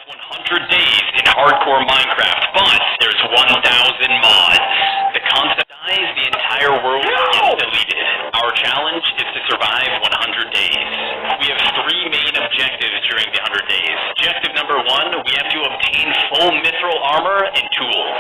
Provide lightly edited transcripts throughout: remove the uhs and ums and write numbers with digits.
100 days in hardcore Minecraft, but there's 1,000 mods. The concept dies, the entire world gets deleted. Our challenge is to survive 100 days. We have 3 main objectives during the 100 days. Objective number 1, we have to obtain full mithril armor and tools.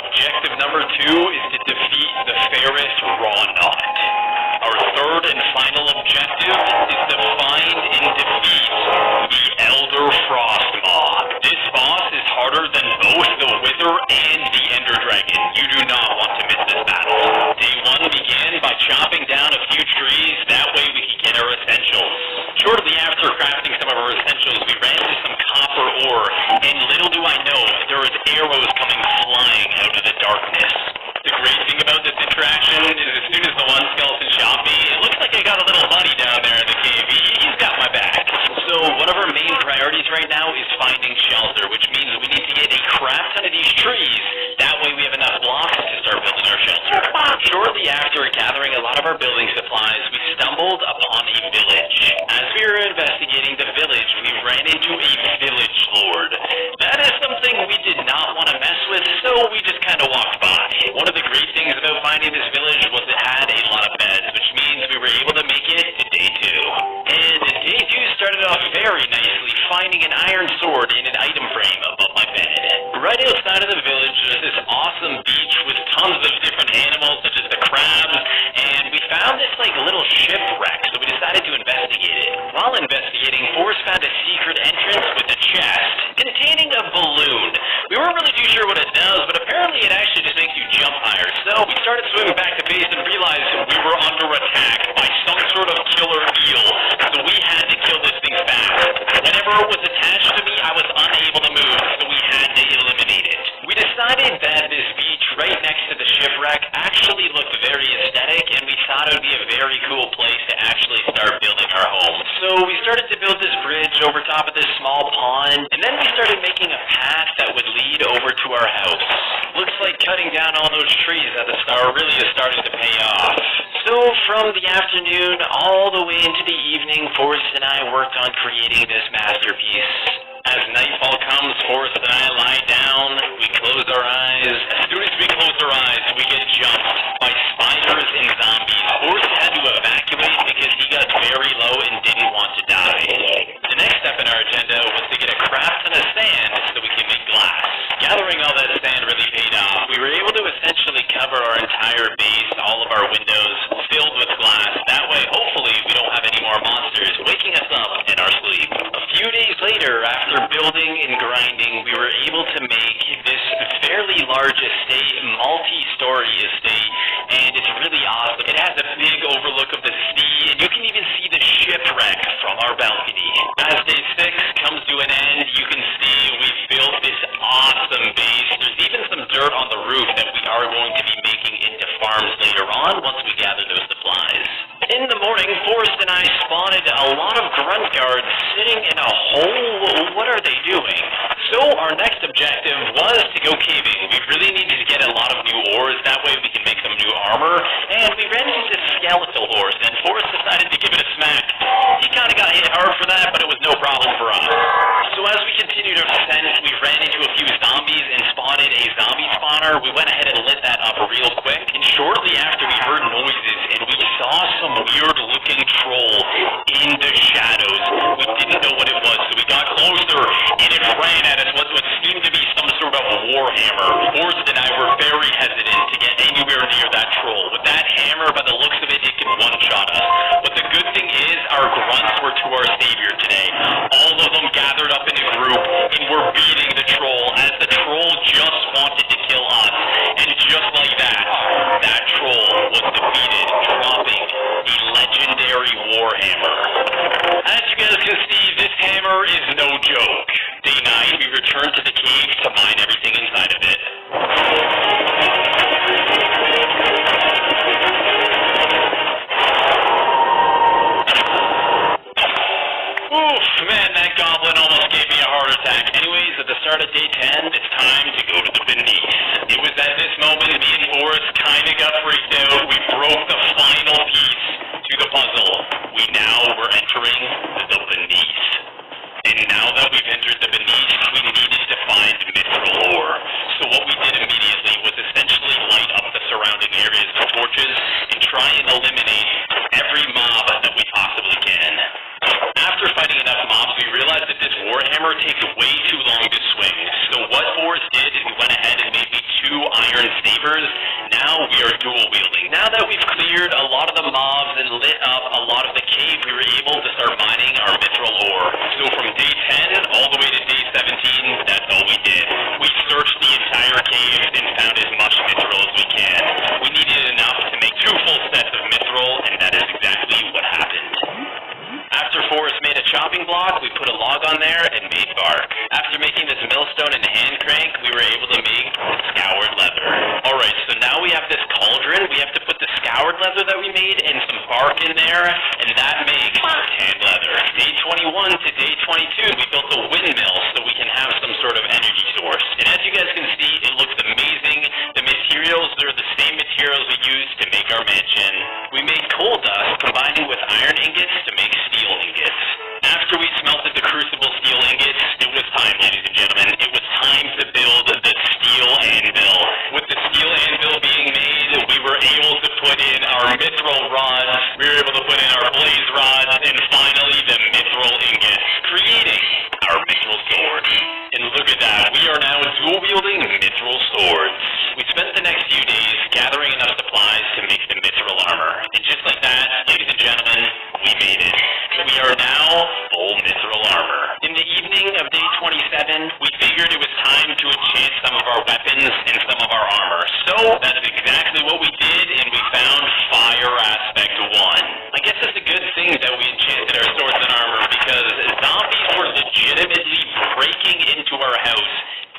Objective number 2 is to defeat the Ferris Rawknot. Our third and final objective is to find and defeat the Elder Frost mob. This boss is harder than both the Wither and the Ender Dragon. You do not want to miss this battle. Day 1 began by chopping down a few trees, that way we could get our essentials. Shortly after crafting some of our essentials, we ran into some copper ore, and little do I know, there was arrows coming flying out of the darkness. The great thing about this interaction is as soon as the one skeleton shot me, it looks like I got a little buddy down there in the cave. He's got my back. So one of our main priorities right now is finding shelter, which means we need to get a crap ton of these trees. That way we have enough blocks to start building our shelter. Shortly after gathering a lot of our building supplies, we stumbled upon a village. As we were investigating the village, we ran into a village lord. That is something we did not want to mess with, so we just kind of walked by. One of the great things about finding this village was it had a lot of beds, which means we were able to make it to day 2. And day 2 started off very nicely, finding an iron sword in an item frame above my bed. Right outside of the village, there's this awesome beach with tons of different animals, such as the crabs, and we found this little shipwreck, so we decided to investigate it. While investigating, Forrest found a secret entrance with a chest containing a balloon. We weren't really too sure what it does, but apparently it actually just makes you jump higher. So we started swimming back to base and realized we were under attack by some sort of killer eel. So we had to kill this thing fast. Whenever it was attached to me, I was unable to move, so we had to eliminate it. We decided that this beach right next to the shipwreck actually looked very aesthetic, and we thought it would be a very cool place to actually start building our home. So we started to build this bridge over top of this small pond, and then we started making a path that would lead over to our house. Looks like cutting down all those trees at the start really is starting to pay off. So from the afternoon all the way into the evening, Forrest and I worked on creating this masterpiece. As nightfall comes, Forrest and I lie down, we close our eyes. As soon as we close our eyes, we get jumped by spiders and zombies. Forrest had to evacuate because he got very low and didn't want to die. The next step in our agenda was to get a crap ton of sand so we can make glass. Gathering all that sand really paid off. We were able to essentially cover our entire base, all of our windows filled with glass. That way, hopefully, we don't have any more monsters waking us up in our sleep. A few days later, after building and grinding, we were able to make this fairly large estate, multi-story estate, and it's really awesome. It has a big overlook of the sea, and you can even see the shipwreck from our balcony. As day 6 comes to an end, you can see we've built this awesome base. There's even some dirt on the roof that we are going to be making into farms later on once we gather those supplies. In the morning, Forrest and I spotted a lot of grunt guards sitting in a hole. What are they doing? So our next objective was to go caving. We really needed to get a lot of new ores, that way we can make some new armor, and we ran into skeletal ores, and Forrest decided to give it a smack. He kind of got hit hard for that, but it was no problem for us. So as we continued our descent, we ran into a few zombies and spotted a zombie spawner. We went ahead and lit that up real quick, and shortly after we heard noises, and we saw some weird-looking troll in the shadows. We didn't know what it was, so we got closer, and it ran at us what seemed to be some sort of warhammer. Forrest and I were very hesitant to get anywhere near that troll. With that hammer, by the looks of it, it can one-shot us. But the good thing is, our grunts were to our savior today. All of them gathered up in a group, and were beating the troll, as the troll just wanted to kill us. And just like that, that troll was defeated, dropping a legendary warhammer. As you guys can see, this hammer is no joke. Day 9, we returned to the cave to mine everything inside of it. Oof, man, that goblin almost gave me a heart attack. Anyways, at the start of day 10, it's time to go to the beneath. It was at this moment me and Forrest kinda got freaked out. We broke the final piece to the puzzle. We now were entering the beneath. And now that we've entered the beneath, we hammer takes way too long to swing. So what Forrest did is we went ahead and made me 2 iron sabers. Now we are dual wielding. Now that we've cleared a lot of the mobs and lit up a lot of the cave, we were able to start mining our mithril ore. So from day 10 all the way to day 17, that's all we did. We searched the entire cave and found as much mithril as we can. We needed enough to make 2 full sets of mithril, and that is exactly what happened. After Forrest made a chopping block, we put a log on there and made bark. After making this millstone and hand crank, we were able to make scoured leather. Alright, so now we have this cauldron. We have to put the scoured leather that we made and some bark in there, and that makes tan leather. Day 21 to day 22, we built a windmill so we can have some sort of energy source. And as you guys can see, it looks amazing. The materials, they're the same materials we used to make our mansion. We made coal dust combining with iron ingots to make steel ingots. After we smelted the crucible steel ingots, it was time, ladies and gentlemen. It was time to build the steel anvil. With the steel anvil being made, we were able to put in our mithril rods, we were able to put in our blaze rods, and finally the mithril ingots, creating our mithril sword. And look at that, we are now dual-wielding mithril swords. We spent the next few days gathering enough supplies to make the mithril armor. And just like that, ladies and gentlemen, we made it. We are now full mithril armor. In the evening of day 27, we figured it was time to enchant some of our weapons and some of our armor. So that's exactly what we did, and we found Fire Aspect 1. I guess it's a good thing that we enchanted our swords and armor, because zombies were legitimately breaking into our house,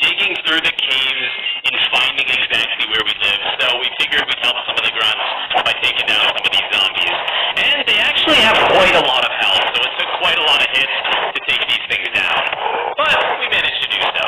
digging through the caves, and finding exactly where we live. So we figured we'd help some of the grunts by taking down some of these zombies. And they actually have quite a lot of health, so it took quite a lot of hits to take these things down. But we managed to do so.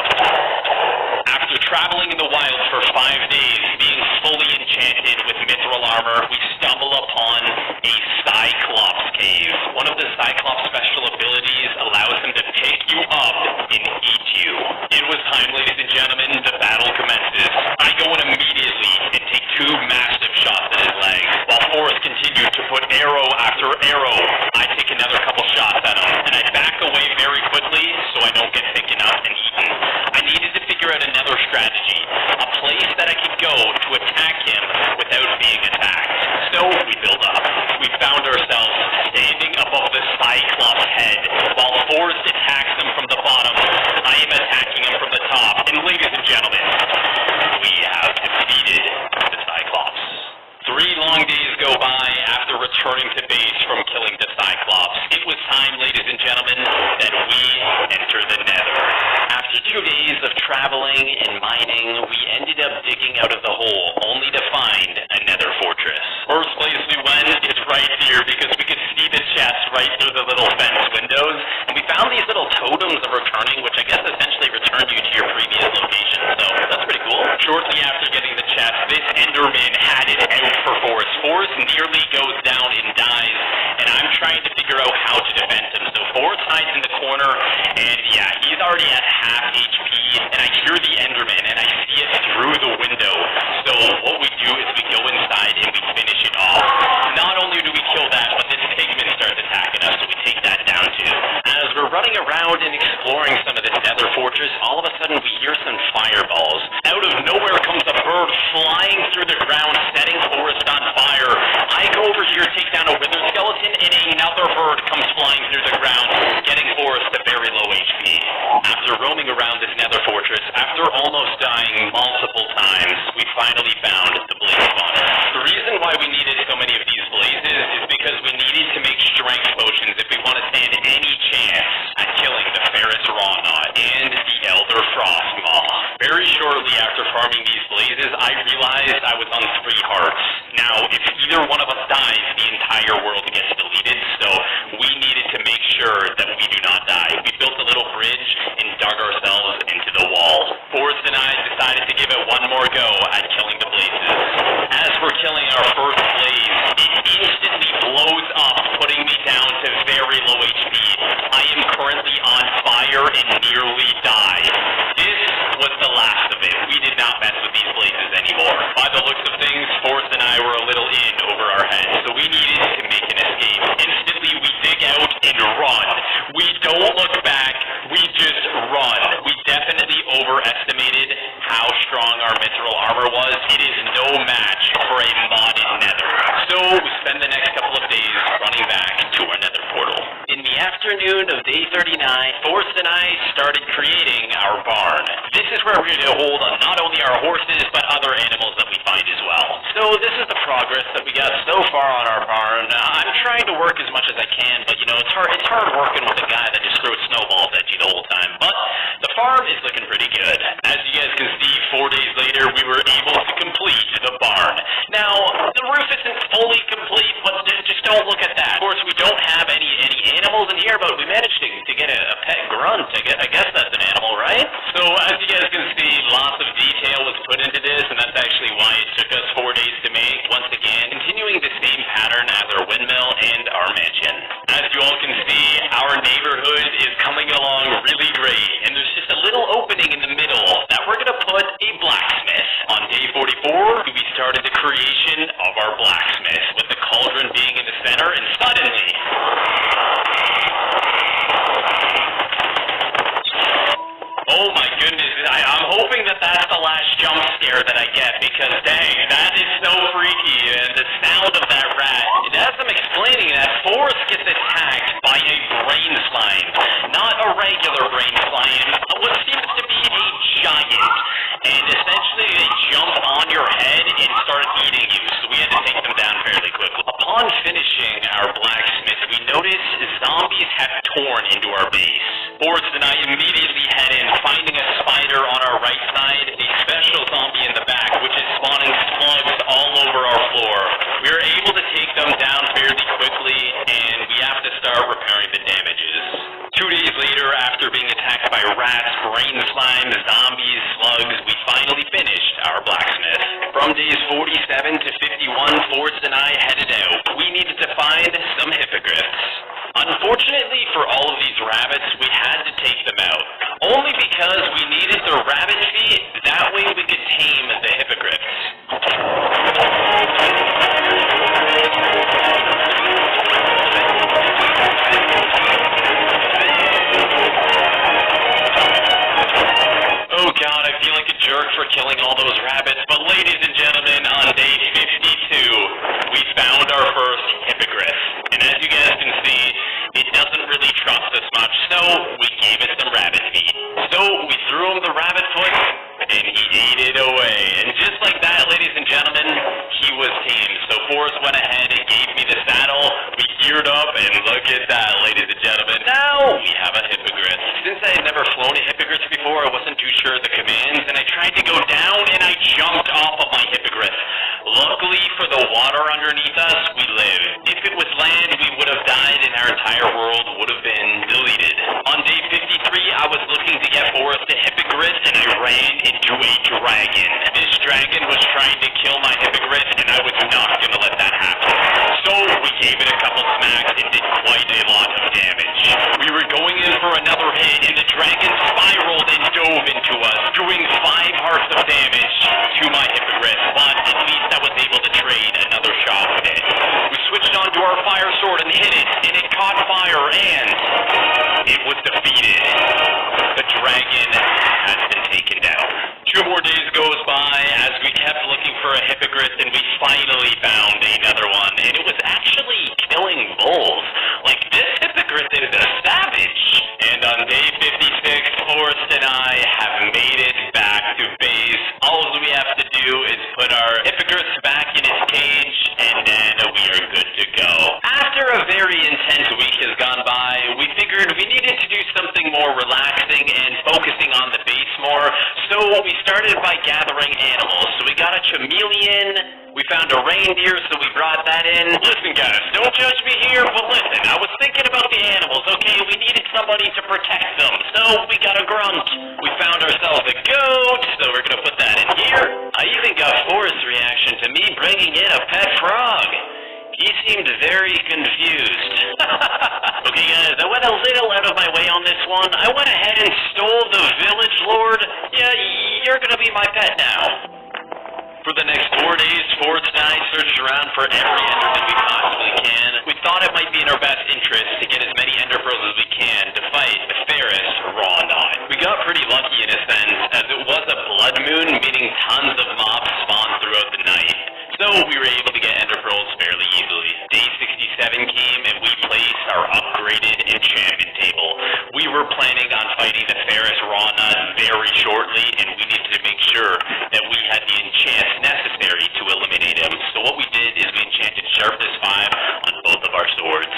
After traveling in the wild for 5 days, being fully enchanted with mithril armor, we stumble upon a Cyclops Cave. One of the Cyclops special abilities allows him to pick you up and eat you. It was time, ladies and gentlemen, the battle commences. I go in immediately and take 2 massive shots at his legs, while Forrest continued to put arrow after arrow. I take another couple shots at him, and I back away very quickly so I don't get taken up and eaten. I needed to figure out another strategy, a place that I could go to attack him without being attacked. So we build up. We found ourselves standing above the Cyclops head, while Forrest attacks him from the bottom. I am attacking him from the top, and ladies and gentlemen, we have defeated the Cyclops. 3 long days go by after returning to base from killing the Cyclops. It was time, ladies and gentlemen, that we enter the Nether. After 2 days of traveling and mining, we ended up digging out of the hole, only to find a Nether fortress. First place we went is right here, because we could see the chest right through the little fence windows, and we found these little totems of returning, which I guess essentially returned you to your previous location, so that's pretty cool. Shortly after getting the chest, this Enderman had it out for Forrest. Forrest nearly goes down and dies, and I'm trying to figure out how to defend him. So Forrest hides in the corner, and yeah, he's already at half HP, and I hear the Enderman, and I see it through the window. So what we do is we go inside and we finish it off. Not only do we kill that, but this pigman starts attacking us, so we take that down too. As we're running around and exploring some of this Nether fortress, all of a sudden we hear some fireballs. Out of nowhere comes a bird flying through the ground, setting Forrest on fire. I go over here, take down a wither skeleton, and another bird comes flying through the ground, getting Forrest to very low HP. After roaming around this Nether fortress, after almost dying multiple times, we finally found the blaze spawner. The reason why we needed so many of these blazes is because we needed to make strength potions if we want to stand any chance at killing the Ferris Rawknot and the Elder Frost Maw. Very shortly after farming these blazes, I realized I was on 3 hearts. Now, if either one of us dies, the entire world gets deleted, so we needed to make sure that we do not die. We built a little bridge and dug ourselves into the wall. Forrest and I decided to give it one more go at killing the blazes. As we're killing our first blaze, it instantly blows up, putting me down to very low HP. I am currently on fire and nearly die. This was the last of it. We did not mess with these blazes anymore. By the looks of things, Forrest and I were a little in over our heads, so we needed to make an escape. Instantly, we dig out and run. We don't look back. We just run. We definitely overestimated how strong our mithril armor was. It is no match for a modded Nether. So we spend the next couple of days running back to our Nether portal. In the afternoon of day 39, Forrest and I started creating our barn. This is where we're going to hold on not only our horses, but other animals that we find as well. So this is the progress that we got so far on our barn. I'm trying to work as much as I can, but you know, it's hard working with a guy that just throws snowballs at you the whole time. But the farm is looking pretty good. As you guys can see, 4 days later, we were able to complete the barn. Now, the roof isn't fully complete, but just don't look at that. Of course, we don't have any animals in here, but we managed to get a pet grunt. I guess that's an animal, right? So, as you guys can see, lots of detail was put into this, and that's actually why it took us 4 days to make. Once again, continuing the same pattern as our windmill and our mansion. As you all can see, our neighborhood is coming along really great, and there's just a little opening in the middle that we're going to put a blacksmith. On day 44, we started the creation of our blacksmith, with the cauldron being in the center, and suddenly... oh my goodness, I'm hoping that that's the last jump scare that I get, because dang, that is so freaky, and the sound of that rat. And as I'm explaining that, Forrest gets attacked by a brain slime. Not a regular brain slime, what seems to be a giant. And essentially they jump on your head and start eating you, so we had to take them down fairly quickly. Upon finishing our blacksmith, we noticed zombies have torn into our base. Forrest and I immediately head in, finding a spider on our right side, a special zombie in the back, which is spawning slugs all over our floor. We were able to take them down fairly quickly, and we have to start repairing the damages. 2 days later, after being attacked by rats, brain slime, zombies, slugs, we finally finished our blacksmith. From days 47 to 51, Forrest and I headed out. We needed to find some hippogriffs. Unfortunately for all of these rabbits, we had to take them out. Only because we needed the rabbit feet, that way we could tame the hippogriffs. Oh god, I feel like a jerk for killing all those rabbits, but ladies and gentlemen, on day 52, we found our first hippogriff. And as you guys can see, it doesn't really trust us much, so we gave it some rabbit feet. So we threw him the rabbit foot, and he ate it away. And just like that, ladies and gentlemen, he was tamed. So Forrest went ahead and gave me the saddle. We geared up, and look at that, ladies and gentlemen. Now we have a hippogriff. Since I had never flown a hippogriff before, I wasn't too sure of the commands, and I tried to go down, and I jumped off of my hippogriff. Luckily for the water underneath us, we lived. If it was land, we would have died, and our entire world would have been deleted. On day 53, I was looking to get Forrest a hippogriff, and I ran into a dragon. This dragon was trying to kill my hippogriff, and I was not going to let that happen. So we gave it a couple smacks and did quite a lot of damage. We were going in for another hit, and the dragon spiraled and dove into us, doing 5 hearts of damage to my hippogriff, but at least I was able to trade another shot with it. We switched onto our fire sword and hit it, and it caught fire, and it was defeated. The dragon has been taken down. 2 more days goes by as we kept looking for a hippogriff, and we finally found another one, and it was actually killing bulls. Like, this hippogriff is a savage. And on day 56, Forrest and I have made it back to base. All we have to do is put our hippogriff back in his cage, and then we are good to go. After a very intense week has gone by, we figured we needed to do something more relaxing and focusing on the base more, so we started by gathering animals. So we got a chameleon, we found a reindeer, so we brought that in. Listen guys, don't judge me here, but listen, I was thinking about the animals, okay? We needed somebody to protect them, so we got a grunt. We found ourselves a goat, so we're gonna put that in here. I even got Forrest's reaction to me bringing in a pet frog. He seemed very confused. Okay guys, I went a little out of my way on this one. I went ahead and stole the village lord. Yeah, you're gonna be my pet now. For the next 4 days, Forrest and I searched around for every ender that we possibly can. We thought it might be in our best interest to get as many ender pearls as we can to fight the Ferris Raw Knot. We got pretty lucky in a sense, as it was a blood moon, meaning tons of mobs spawned throughout the night. So we were able to get ender pearls fairly easily. Day 67 came and we placed our upgraded enchantment table. We were planning on fighting the Ferris Raw Knot very shortly, and we needed to make sure that we had the enchants necessary to eliminate him. So what we did is we enchanted Sharpness 5 on both of our swords.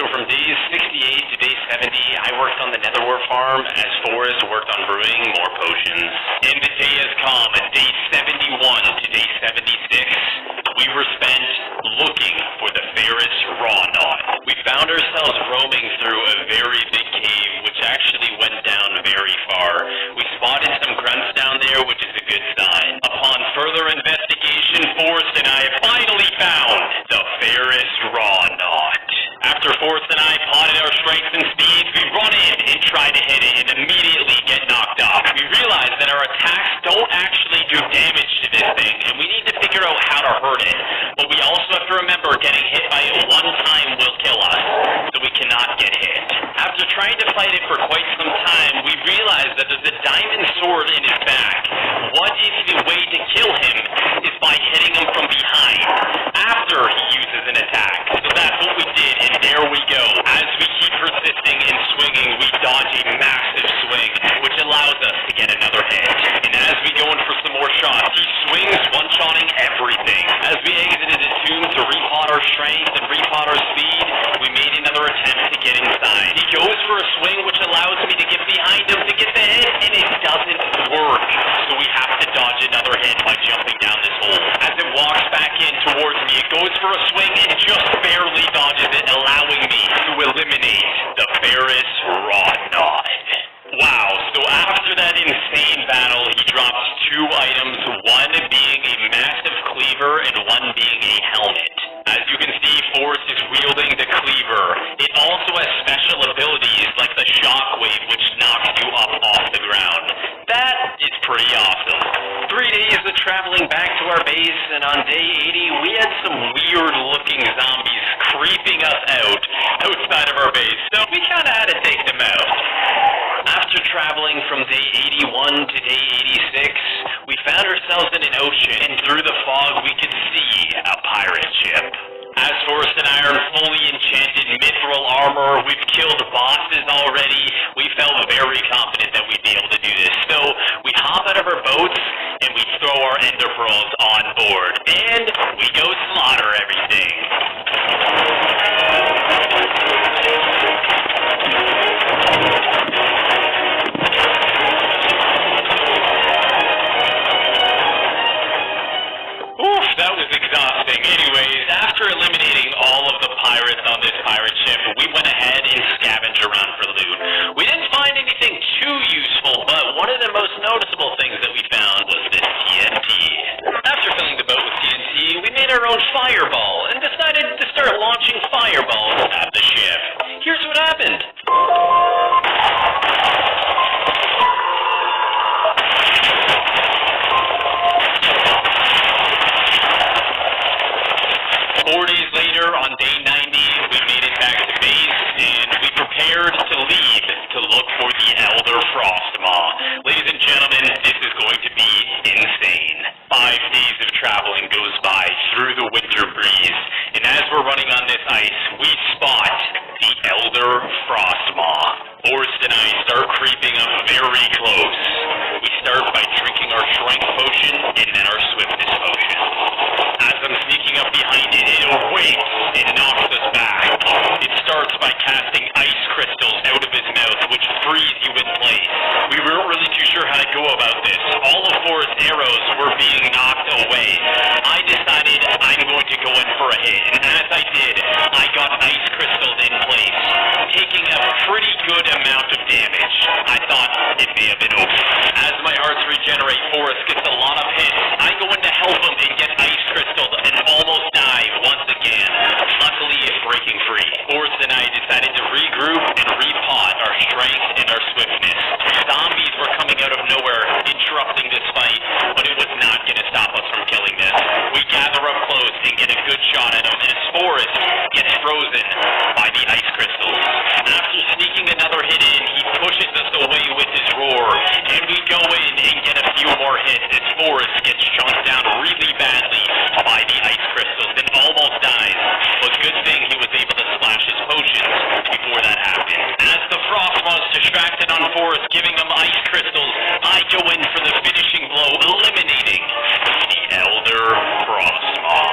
So from days 68 to day 70, I worked on the Nether farm as Forrest worked on brewing more potions. And the day has come, day 71 to day 76, we were spent looking for the Ferris Raw Knot. We found ourselves roaming through a very big cave, which actually went down very far. We spotted some grunts down there, which is a good sign. Upon further investigation, Forrest and I finally found the Ferris Raw Knot. After Forrest and I plotted our strengths and speeds, we run in and try to hit it and immediately get knocked off. We realize that our attacks don't actually do damage to this thing, and we need to figure out how to hurt it. But we also have to remember getting hit by it one time will kill us, so we cannot get hit. After trying to fight it for quite some time, we realize that there's a diamond sword in his back. What if the way to kill him is by hitting him from behind after he uses an attack? So that's what we did, and there we go. As we keep persisting and swinging, we dodge a massive swing, which allows us to get another hit. And as we go in for some more shots, he swings, one-shotting everything. As we exited the tomb to repot our strength and repot our speed, we made another attempt to get inside. He goes for a swing, which allows me to get behind him to get the hit, and it doesn't work. So we have to dodge another hit by jumping down this hole. As it walks back in towards me, it goes for a swing and just barely dodges it, allowing me to eliminate the Ferris Raw Knot. Wow, so after that insane battle, he drops 2 items, one being a massive cleaver and one being a helmet. As you can see, Forrest is wielding the cleaver. It also has special abilities like the shockwave, which knocks you up off the ground. That is pretty awesome. 3 days of traveling back to our base, and on day 80, we had some weird-looking zombies creeping us outside of our base, so we kind of had to take them out. After traveling from day 81 to day 86, we found ourselves in an ocean, and through the fog we could see a pirate ship. As Forrest and I are in fully enchanted mithril armor, we've killed bosses already, we felt very confident that we'd be able to do this. So we hop out of our boats, and we throw our ender pearls on board, and we go slaughter everything. That was exhausting. Anyways, after eliminating all of the pirates on this pirate ship, we went ahead and scavenged around for loot. We didn't find anything too useful, but one of the most noticeable things that we found was this TNT. After filling the boat with TNT, we made our own fireball and decided to start launching fireballs at the ship. Here's what happened. 4 days later, on day 90, we made it back to base, and we prepared to leave to look for the Elder Frostmaw. Ladies and gentlemen, this is going to be insane. 5 days of traveling goes by through the winter breeze, and as we're running on this ice, we spot the Elder Frostmaw. Forrest and I start creeping up very close. We start by drinking our strength potion and then our swiftness potion. As I'm sneaking up behind it, it awakes and knocks us back. It starts by casting ice crystals out of his mouth, which freeze you in place. We weren't really too sure how to go about this. All of Forrest's arrows were being knocked away. I decided I'm going to go in for a hit, and as I did, I got ice crystals in place, taking a pretty good amount of damage. I thought it may have been over. As my hearts regenerate, Forrest gets a lot of hits. I go in to help him and get ice crystals and almost die once again, luckily breaking free. Forrest and I decided to regroup and repot our strength and our swiftness. Zombies were coming out of nowhere, interrupting this fight, but it was not going to stop us from killing frozen by the ice crystals. After sneaking another hit in, he pushes us away with his roar, and we go in and get a few more hits as Forrest gets chunked down really badly by the ice crystals and almost dies. But good thing he was able to splash his potions before that happened. As the frost was distracted on Forrest, giving him ice crystals, I go in for the finishing blow, eliminating the Elder Frostmaw.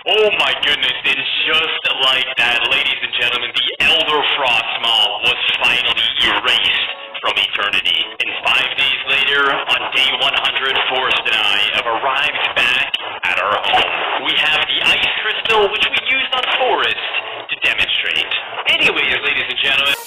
Oh my goodness, and just like that, ladies and gentlemen, the Elder Frostmaw was finally erased from eternity. And 5 days later, on day 100, Forrest and I have arrived back at our home. We have the ice crystal, which we used on Forrest to demonstrate. Anyways, ladies and gentlemen,